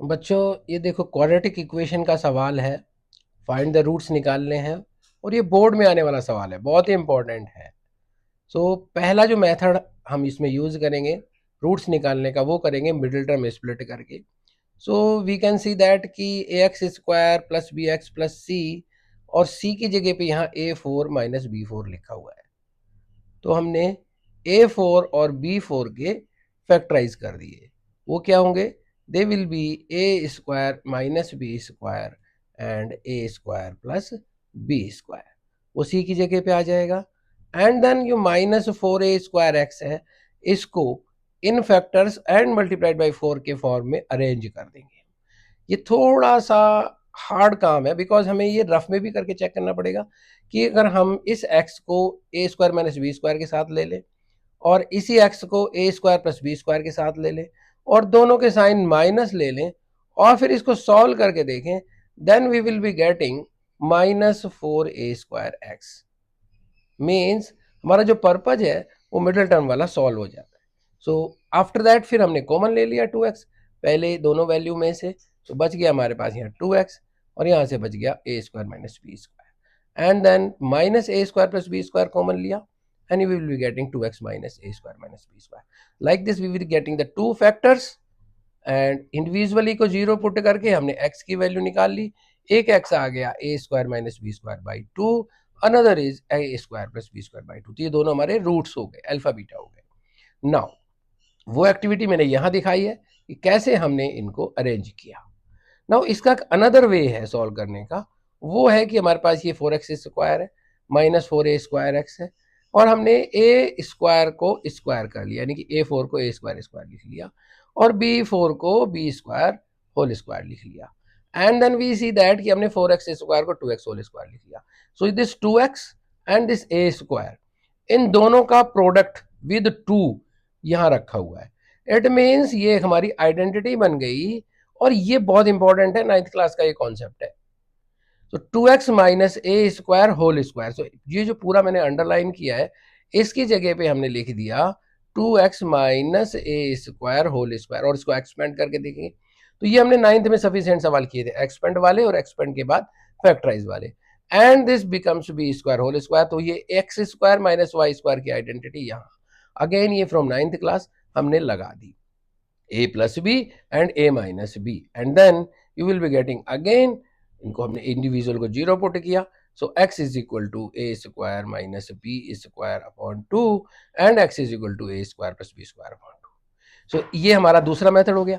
बच्चों ये देखो क्वाड्रेटिक इक्वेशन का सवाल है, फाइंड द रूट्स निकालने हैं और ये बोर्ड में आने वाला सवाल है, बहुत ही इंपॉर्टेंट है। सो पहला जो मेथड हम इसमें यूज करेंगे रूट्स निकालने का वो करेंगे मिडिल टर्म स्प्लिट करके। So we can see that कि ए x square plus B x plus सी और सी की जगह पे यहाँ ए फोर माइनस बी फोर लिखा हुआ है, तो हमने ए फोर और बी फोर के फैक्टराइज कर दिए। वो क्या होंगे? They will be A square minus b square and A square plus b square, वो सी की जगह पे आ जाएगा। एंड देन जो minus four a square x है इसको इन factors and multiplied by four के फॉर्म में अरेंज कर देंगे। ये थोड़ा सा हार्ड काम है बिकॉज हमें ये रफ में भी करके चेक करना पड़ेगा कि अगर हम इस एक्स को ए स्क्वायर माइनस बी स्क्वायर के साथ ले लें और इसी एक्स को ए स्क्वायर प्लस बी स्क्वायर के साथ ले लें और दोनों के साइन माइनस ले लें और फिर इसको सॉल्व करके देखें, then we will be getting minus four a square x. Means हमारा जो पर्पज है वो मिडिल टर्म वाला सॉल्व हो जाता है। सो आफ्टर दैट फिर हमने कॉमन ले लिया 2x पहले दोनों वैल्यू में से, तो बच गया हमारे पास यहाँ 2x और यहाँ से बच गया a square minus b square and then minus a square plus b square common लिया and you will be getting 2x minus a square minus b square. Like this we will be getting the two factors and individually को zero put करके हमने x की value निकाल ली। एक x आ गया a square minus b square by two, another is a square plus b square by two. तो ये दोनों हमारे रूट्स हो गए, अल्फा बीटा हो गए। नाउ वो एक्टिविटी मैंने यहाँ दिखाई है कि कैसे हमने इनको अरेंज किया। नाउ इसका अनदर वे है सॉल्व करने का, वो है कि हमारे पास ये 4x स्क्वायर है minus four a square x है और हमने ए स्क्वायर को स्क्वायर कर लिया, यानी कि ए फोर को ए स्क्वायर स्क्वायर लिख लिया और बी फोर को बी स्क्वायर होल स्क्वायर लिख लिया। And then we see that कि हमने 4x स्क्वायर को 2x होल स्क्वायर लिख लिया। So this 2x and this a square, इन दोनों का प्रोडक्ट विद 2 यहाँ रखा हुआ है। इट मीन्स ये हमारी आइडेंटिटी बन गई और ये बहुत इंपॉर्टेंट है, 9th क्लास का ये कॉन्सेप्ट है। तो 2x minus a square whole square, सो ये जो पूरा मैंने अंडरलाइन किया है इसकी जगह पे हमने लिख दिया 2x minus a square whole square और इसको एक्सपेंड करके देखेंगे। तो ये हमने 9th में सफिशिएंट सवाल किए थे, एक्सपेंड वाले और एक्सपेंड के बाद फैक्टराइज वाले। And this becomes b square whole square, तो ये x square minus y square की आइडेंटिटी यहाँ अगेन ये फ्रॉम 9th क्लास हमने लगा दी, a plus b and a minus b and then you will be getting again, इनको हमने individual को जीरो पुट किया। So x is equal to a square minus b square upon two and x is equal to a square plus b square upon two. So ये हमारा दूसरा method हो गया।